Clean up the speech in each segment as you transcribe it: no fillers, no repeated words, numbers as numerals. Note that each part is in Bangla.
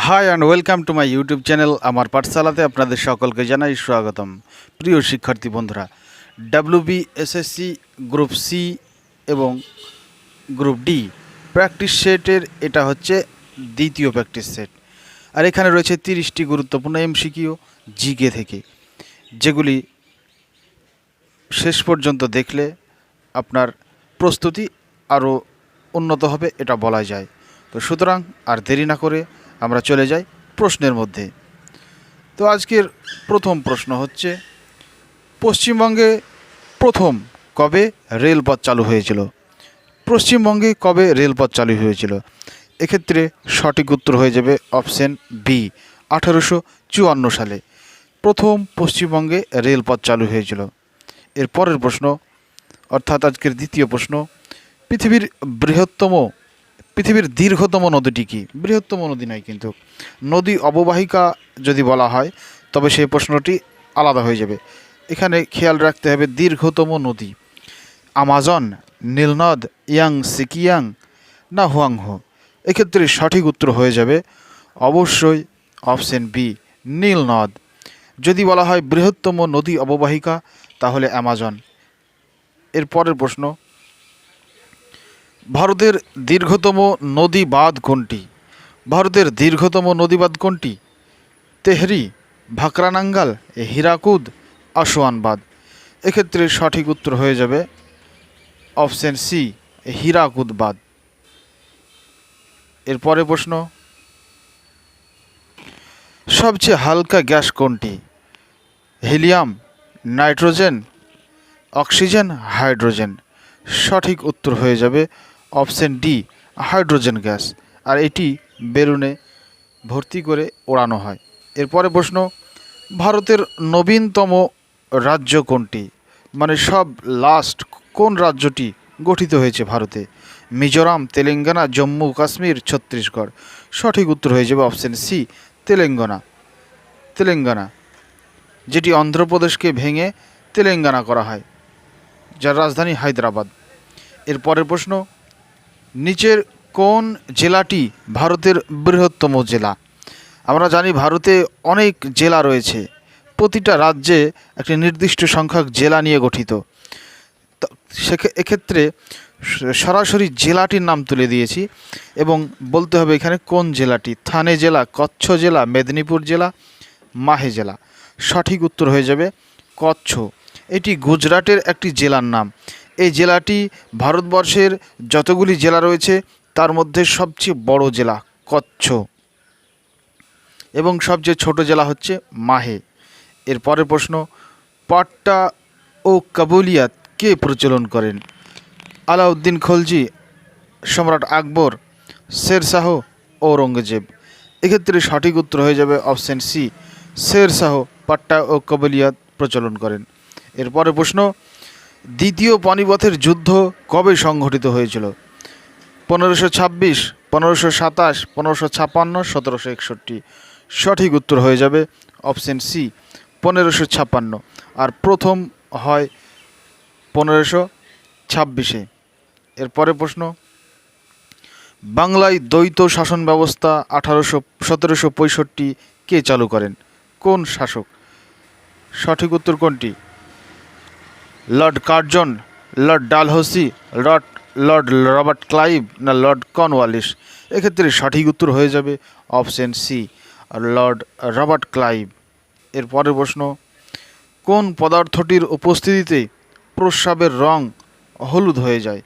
High and welcome to my YouTube channel. আমার পাঠশালাতে আপনাদের সকলকে জানাই স্বাগতম। প্রিয় শিক্ষার্থী বন্ধুরা, ডাব্লিউবিএসএসসি গ্রুপ সি এবং গ্রুপ ডি প্র্যাকটিস সেটের এটা হচ্ছে দ্বিতীয় প্র্যাকটিস সেট। আর এখানে রয়েছে 30টি গুরুত্বপূর্ণ এমসিকিউ জিকে থেকে, যেগুলি শেষ পর্যন্ত দেখলে আপনার প্রস্তুতি আরও উন্নত হবে, এটা বলা যায়। তো সুতরাং আর দেরি না করে আমরা চলে যাই প্রশ্নের মধ্যে। তো আজকের প্রথম প্রশ্ন হচ্ছে, পশ্চিমবঙ্গে প্রথম কবে রেলপথ চালু হয়েছিল? পশ্চিমবঙ্গে কবে রেলপথ চালু হয়েছিল? এক্ষেত্রে সঠিক উত্তর হয়ে যাবে অপশন বি, 1854 সালে প্রথম পশ্চিমবঙ্গে রেলপথ চালু হয়েছিল। এর পরের প্রশ্ন অর্থাৎ আজকের দ্বিতীয় প্রশ্ন, পৃথিবীর দীর্ঘতম নদীটি কি? বৃহত্তম নদী নয়, কিন্তু নদী অববাহিকা যদি বলা হয় তবে সেই প্রশ্নটি আলাদা হয়ে যাবে। এখানে খেয়াল রাখতে হবে দীর্ঘতম নদী আমাজন, নীলনদ, সিকিয়াং না হুয়াংহো। এক্ষেত্রে সঠিক উত্তর হয়ে যাবে অবশ্যই অপশন বি, নীলনদ। যদি বলা হয় বৃহত্তম নদী অববাহিকা তাহলে অ্যামাজন। এর পরের প্রশ্ন, ভারতের দীর্ঘতম নদী বাঁধ কোনটি? ভারতের দীর্ঘতম নদী বাঁধ কোনটি? তেহরি, ভাকরানাঙ্গাল, হীরাকুদ, আসোয়ান বাঁধ। এক্ষেত্রে সঠিক উত্তর হয়ে যাবে অপশন সি, হীরাকুদ বাঁধ। এরপরে প্রশ্ন, সবচেয়ে হালকা গ্যাস কোনটি? Helium, nitrogen, oxygen, hydrogen. সঠিক উত্তর হয়ে যাবে অপশন ডি, হাইড্রোজেন গ্যাস। আর এটি বেলুনে ভর্তি করে ওড়ানো হয়। এরপরে প্রশ্ন, ভারতের নবীনতম রাজ্য কোনটি? মানে সব লাস্ট কোন রাজ্যটি গঠিত হয়েছে ভারতে? মিজোরাম, তেলেঙ্গানা, জম্মু কাশ্মীর, ছত্তিশগড়। সঠিক উত্তর হয়ে যাবে অপশন সি, তেলেঙ্গানা, যেটি অন্ধ্রপ্রদেশকে ভেঙে তেলেঙ্গানা করা হয়, যার রাজধানী হায়দ্রাবাদ। এর পরের প্রশ্ন, নিচের কোন জেলাটি ভারতের বৃহত্তম জেলা? আমরা জানি ভারতে অনেক জেলা রয়েছে, প্রতিটা রাজ্যে একটি নির্দিষ্ট সংখ্যক জেলা নিয়ে গঠিত। এক্ষেত্রে সরাসরি জেলাটির নাম তুলে দিয়েছি এবং বলতে হবে এখানে কোন জেলাটি। থানে জেলা, কচ্ছ জেলা, মেদিনীপুর জেলা, মাহে জেলা। সঠিক উত্তর হয়ে যাবে কচ্ছ। এটি গুজরাটের একটি জেলার নাম। এই জেলাটি ভারতবর্ষের যতগুলি জেলা রয়েছে তার মধ্যে সবচেয়ে বড় জেলা কচ্ছ, এবং সবচেয়ে ছোট জেলা হচ্ছে মাহে। এর পরের প্রশ্ন, পাট্টা ও কাবুলিয়াত কে প্রচলন করেন? আলাউদ্দিন খলজি, সম্রাট আকবর, শেরশাহ, ঔরঙ্গজেব। এক্ষেত্রে সঠিক উত্তর হয়ে যাবে অপশন সি, শেরশাহ পাট্টা ও কাবুলিয়াত প্রচলন করেন। এরপরে প্রশ্ন, দ্বিতীয় পানিপথের যুদ্ধ কবে সংঘটিত হয়েছিল? 1526, 1527, 1556, 1761। সঠিক উত্তর হয়ে যাবে অপশন সি, 1556। আর প্রথম হয় 1526-এ। এরপরে প্রশ্ন, বাংলায় দ্বৈত শাসন ব্যবস্থা 1765 কে চালু করেন? কোন শাসক? সঠিক উত্তর কোনটি? Lord Curzon, lord Dalhousie, lord Robert Clive না লর্ড কর্নওয়ালিস? এক্ষেত্রে সঠিক উত্তর হয়ে যাবে option C, lord Robert Clive. এর পরের প্রশ্ন, কোন পদার্থটির উপস্থিতিতে প্রস্রাবের রং হলুদ হয়ে যায়?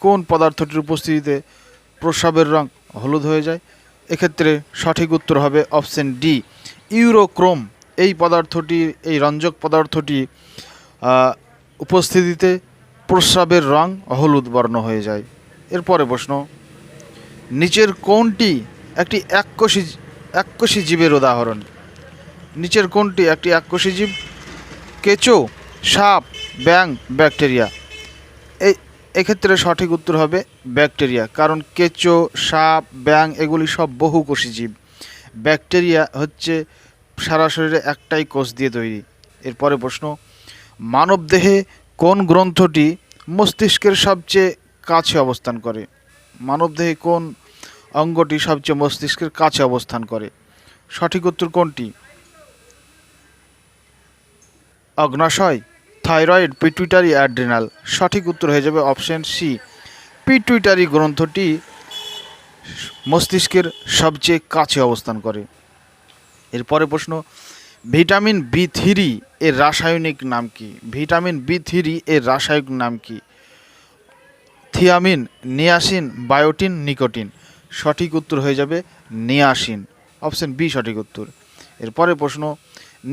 কোন পদার্থটির উপস্থিতিতে প্রস্রাবের রং হলুদ হয়ে যায়? এক্ষেত্রে সঠিক উত্তর হবে অপশন ডি, ইউরোক্রোম। এই রঞ্জক পদার্থটি উপস্থিতিতে প্রস্রাবের রং হলুদ বর্ণ হয়ে যায়। এরপরে প্রশ্ন, নিচের কোনটি একটি এককোষী জীবের উদাহরণ? নিচের কোনটি একটি এককোষী জীব? কেঁচো, সাপ, ব্যাঙ, ব্যাকটেরিয়া। এক্ষেত্রে সঠিক উত্তর হবে ব্যাকটেরিয়া, কারণ কেঁচো, সাপ, ব্যাঙ এগুলি সব বহুকোষী জীব। ব্যাকটেরিয়া হচ্ছে সারা শরীরে একটাই কোষ দিয়ে তৈরি। এরপরে প্রশ্ন, মানবদেহে কোন গ্রন্থটি মস্তিষ্কের সবচেয়ে কাছে অবস্থান করে? মানবদেহে কোন অঙ্গটি সবচেয়ে মস্তিষ্কের কাছে অবস্থান করে? সঠিক উত্তর কোনটি? অগ্নাশয়, থাইরয়েড, পিটুইটারি, অ্যাড্রিনাল। সঠিক উত্তর হয়ে যাবে অপশন সি, পিটুইটারি গ্রন্থটি মস্তিষ্কের সবচেয়ে কাছে অবস্থান করে। এরপরে প্রশ্ন, ভিটামিন বি3 এর রাসায়নিক নাম কি? ভিটামিন বি3 এর রাসায়নিক নাম কি? Thiamine, niacin, বায়োটিন, nicotine. সঠিক উত্তর হয়ে যাবে নিয়াসিন, অপশন বি সঠিক উত্তর। এরপরে প্রশ্ন,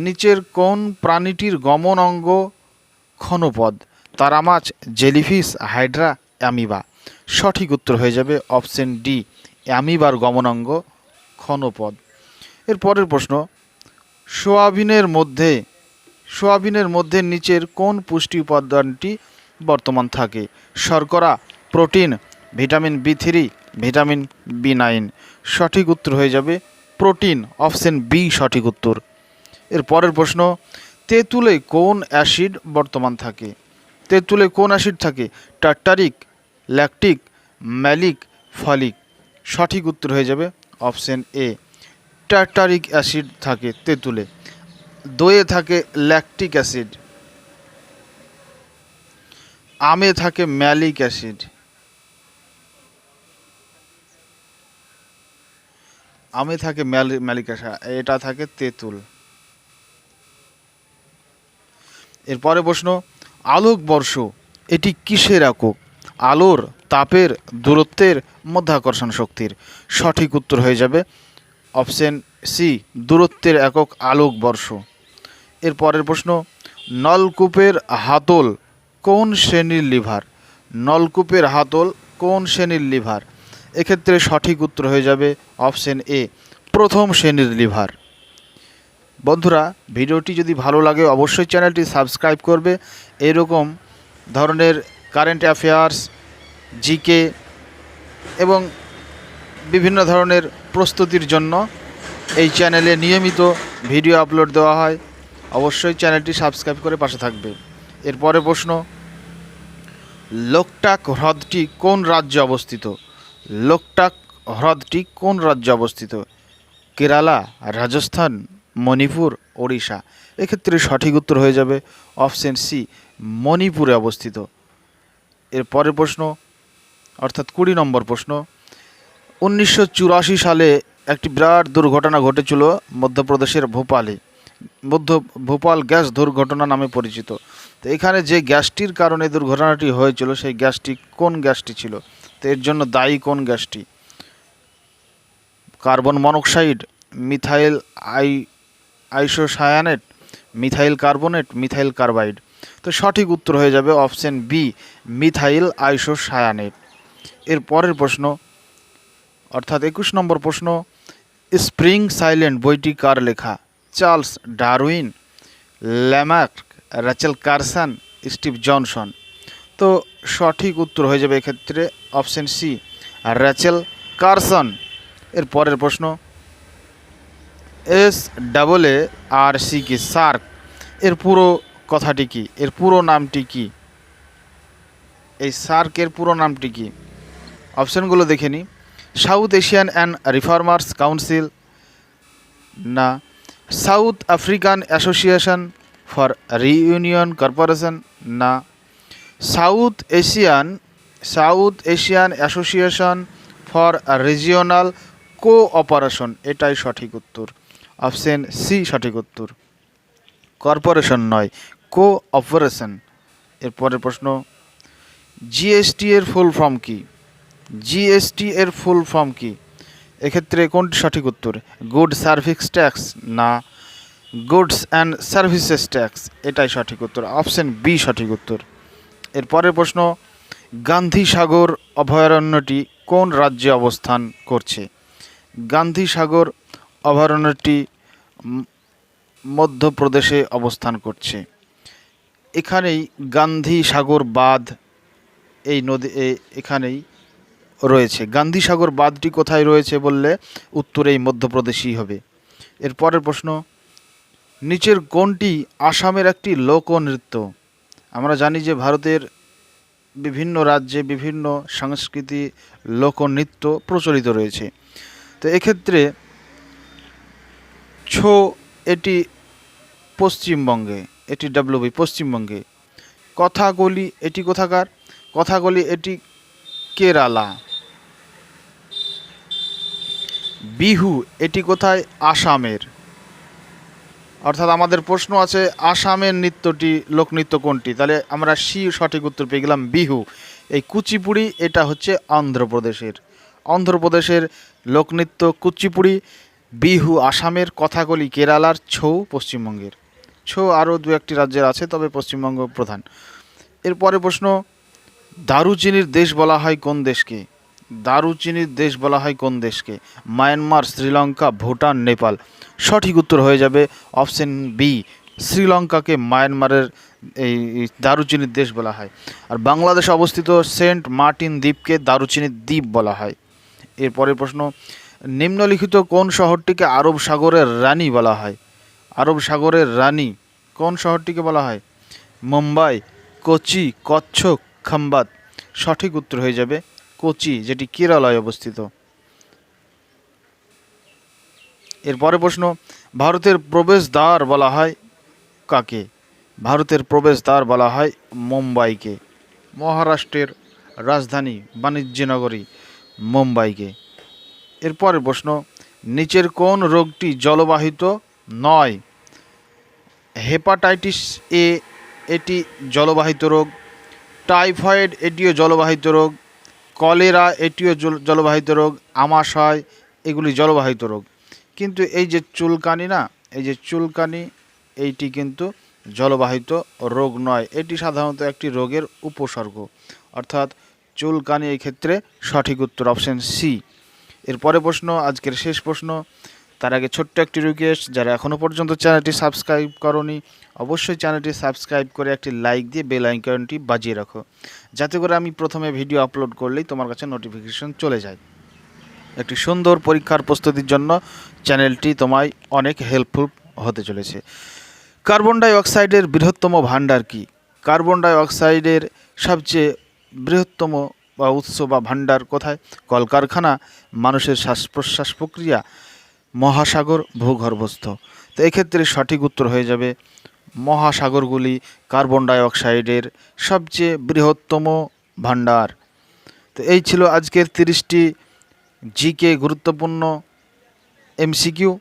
নিচের কোন প্রাণীটির গমন অঙ্গ ক্ষণপদ? তারামাছ, জেলিফিশ, হাইড্রা, অ্যামিবা। সঠিক উত্তর হয়ে যাবে অপশন ডি, অ্যামিবার গমন অঙ্গ ক্ষণপদ। এর পরের প্রশ্ন, সোয়াবিনের মধ্যে নিচের কোন পুষ্টি উপাদানটি বর্তমান থাকে? শর্করা, প্রোটিন, ভিটামিন বি3, ভিটামিন বি9। সঠিক উত্তর হয়ে যাবে প্রোটিন, অপশন বি সঠিক উত্তর। এর পরের প্রশ্ন, তেঁতুলে কোন অ্যাসিড বর্তমান থাকে? তেঁতুলে কোন অ্যাসিড থাকে? Tartaric, lactic, malic, folic. সঠিক উত্তর হয়ে যাবে অপশন এ, টার্টারিক অ্যাসিড থাকে তেঁতুলে। দইয়ে থাকে ল্যাকটিক অ্যাসিড, আমে থাকে ম্যালিক অ্যাসিড, ম্যালিক অ্যাসিড, এটা থাকে তেঁতুল। এরপরে প্রশ্ন, আলোকবর্ষ এটি কিসের একক? আলোর, তাপের, দূরত্বের, মধ্যাকর্ষণ শক্তির। সঠিক উত্তর হয়ে যাবে অপশন সি, দূরত্বের একক আলোকবর্ষ। এর পরের প্রশ্ন, নলকূপের হাতল কোন শ্রেণীর লিভার? নলকূপের হাতল কোন শ্রেণীর লিভার? এক্ষেত্রে সঠিক উত্তর হয়ে যাবে অপশন এ, প্রথম শ্রেণীর লিভার। বন্ধুরা, ভিডিওটি যদি ভালো লাগে অবশ্যই চ্যানেলটি সাবস্ক্রাইব করবে। এরকম ধরনের কারেন্ট অ্যাফেয়ার্স, জিকে এবং বিভিন্ন ধরনের প্রস্তুতির জন্য এই চ্যানেলে নিয়মিত ভিডিও আপলোড দেওয়া হয়। অবশ্যই চ্যানেলটি সাবস্ক্রাইব করে পাশে থাকবে। এরপরে প্রশ্ন, লোকটাক হ্রদটি কোন রাজ্যে অবস্থিত? লোকটাক হ্রদটি কোন রাজ্যে অবস্থিত? কেরালা, রাজস্থান, মণিপুর, ওড়িশা। এক্ষেত্রে সঠিক উত্তর হয়ে যাবে অপশন সি, মণিপুরে অবস্থিত। এর পরের প্রশ্ন অর্থাৎ 20 নম্বর প্রশ্ন, 1984 সালে একটি বিরাট দুর্ঘটনা ঘটেছিল মধ্যপ্রদেশের ভোপাল গ্যাস দুর্ঘটনা নামে পরিচিত। তো এখানে যে গ্যাসটির কারণে দুর্ঘটনাটি হয়েছিল সেই গ্যাসটি কোন গ্যাসটি ছিল? তো এর জন্য দায়ী কোন গ্যাসটি? Carbon monoxide, methyl isocyanate, methyl carbonate, methyl carbide. তো সঠিক উত্তর হয়ে যাবে অপশন বি, মিথাইল আইসোসায়ানেট। এর পরের প্রশ্ন অর্থাৎ 21 নম্বর প্রশ্ন, স্প্রিং সাইলেন্ট বইটি কার লেখা? Charles Darwin, Lamarck, Rachel Carson, Steve Johnson. তো সঠিক উত্তর হয়ে যাবে এক্ষেত্রে অপশন সি, র্যাচেল কারসন। এর পরের প্রশ্ন, SAARC কি? সার্ক এর পুরো কথাটি কি? এর পুরো নামটি কি? এই সার্কের পুরো নামটি কি? অপশনগুলো দেখে নিই। South Asian and reformers council, না South African association for reunion corporation, না South Asian association for regional cooperation. এটাই সঠিক উত্তর, অপশন সি সঠিক উত্তর, কর্পোরেশন নয়, কোঅপারেশন। এরপরের প্রশ্ন, জিএসটি এর ফুল ফর্ম কি? জিএসটি এর ফুল ফর্ম কি? এক্ষেত্রে কোনটি সঠিক উত্তর? গুড সার্ভিস ট্যাক্স, না গুডস অ্যান্ড সার্ভিসেস ট্যাক্স। এটাই সঠিক উত্তর, অপশন বি সঠিক উত্তর। এরপরের প্রশ্ন, গান্ধী সাগর অভয়ারণ্যটি কোন রাজ্যে অবস্থান করছে? গান্ধী সাগর অভয়ারণ্যটি মধ্যপ্রদেশে অবস্থান করছে। এখানেই গান্ধী সাগর বাঁধ, এই নদী এখানেই রয়েছে। গান্ধী সাগর বাঁধটি কোথায় রয়েছে বললে উত্তর এই মধ্যপ্রদেশই হবে। এর পরের প্রশ্ন, নিচের কোনটি আসামের একটি লোকনৃত্য? আমরা জানি যে ভারতের বিভিন্ন রাজ্যে বিভিন্ন সংস্কৃতি লোকনৃত্য প্রচলিত রয়েছে। তো এক্ষেত্রে ছৌ এটি পশ্চিমবঙ্গে, এটি ডাব্লিউবি পশ্চিমবঙ্গে। কথাকলি এটি কোথাকার? কথাকলি এটি কেরালা। বিহু এটি কোথায়? আসামের। অর্থাৎ আমাদের প্রশ্ন আছে আসামের নৃত্যটি লোকনৃত্য কোনটি, তাহলে আমরা সি সঠিক উত্তর পেয়ে গেলাম বিহু। এই কুচিপুড়ি এটা হচ্ছে অন্ধ্রপ্রদেশের। অন্ধ্রপ্রদেশের লোকনৃত্য কুচিপুড়ি, বিহু আসামের, কথাকলি কেরালার, ছৌ পশ্চিমবঙ্গের। ছৌ আরও দু একটি রাজ্যের আছে, তবে পশ্চিমবঙ্গ প্রধান। এরপরে প্রশ্ন, দারুচিনির দেশ বলা হয় কোন দেশকে? দারুচিনির দেশ বলা হয় কোন দেশকে? মায়ানমার, শ্রীলঙ্কা, ভুটান, নেপাল। সঠিক উত্তর হয়ে যাবে অপশন বি, শ্রীলঙ্কাকে মায়ানমারের এই দারুচিনির দেশ বলা হয়। আর বাংলাদেশে অবস্থিত সেন্ট মার্টিন দ্বীপকে দারুচিনির দ্বীপ বলা হয়। এরপরের প্রশ্ন, নিম্নলিখিত কোন শহরটিকে আরব সাগরের রানী বলা হয়? আরব সাগরের রানী কোন শহরটিকে বলা হয়? মুম্বাই, কোচি, কচ্ছ, খাম্বাত। সঠিক উত্তর হয়ে যাবে কোচি, যেটি কেরালায় অবস্থিত। এরপরে প্রশ্ন, ভারতের প্রবেশদ্বার বলা হয় কাকে? ভারতের প্রবেশদ্বার বলা হয় মুম্বাইকে। মহারাষ্ট্রের রাজধানী বাণিজ্য নগরী মুম্বাইকে। এরপরের প্রশ্ন, নিচের কোন রোগটি জলবাহিত নয়? হেপাটাইটিস এ এটি জলবাহিত রোগ, টাইফয়েড এটিও জলবাহিত রোগ, কলেরা এটিও জলবাহিত রোগ, আমাশয় এগুলি জলবাহিত রোগ। কিন্তু এই যে চুলকানি না, এই যে চুলকানি, এইটি কিন্তু জলবাহিত রোগ নয়, এটি সাধারণত একটি রোগের উপসর্গ। অর্থাৎ চুলকানি এই ক্ষেত্রে সঠিক উত্তর অপশন সি। এরপরে প্রশ্ন, আজকের শেষ প্রশ্ন। তার আগে ছোট্ট একটি রিকোয়েস্ট, যারা এখনও পর্যন্ত চ্যানেলটি সাবস্ক্রাইব করনি অবশ্যই চ্যানেলটি সাবস্ক্রাইব করে একটি লাইক দিয়ে বেল আইকনটি বাজিয়ে রাখো, যাতে করে আমি প্রথমে ভিডিও আপলোড করলেই তোমার কাছে নোটিফিকেশন চলে যায়। একটি সুন্দর পরীক্ষার প্রস্তুতির জন্য চ্যানেলটি তোমায় অনেক হেল্পফুল হতে চলেছে। কার্বন ডাই অক্সাইডের বৃহত্তম ভাণ্ডার কি? কার্বন ডাই অক্সাইডের সবচেয়ে বৃহত্তম বা উৎস বা ভাণ্ডার কোথায়? কলকারখানা, মানুষের শ্বাস প্রশ্বাস প্রক্রিয়া, মহাসাগর, ভূগর্ভস্থ। তো এক্ষেত্রে সঠিক উত্তর হয়ে যাবে মহাসাগরগুলি কার্বন ডাই অক্সাইডের সবচেয়ে বৃহত্তম ভাণ্ডার। তো এই ছিল আজকের 30টি জিকে গুরুত্বপূর্ণ এমসিকিউ।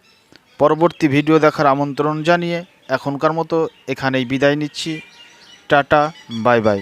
পরবর্তী ভিডিও দেখার আমন্ত্রণ জানিয়ে এখনকার মতো এখানেই বিদায় নিচ্ছি। Tata, bye bye.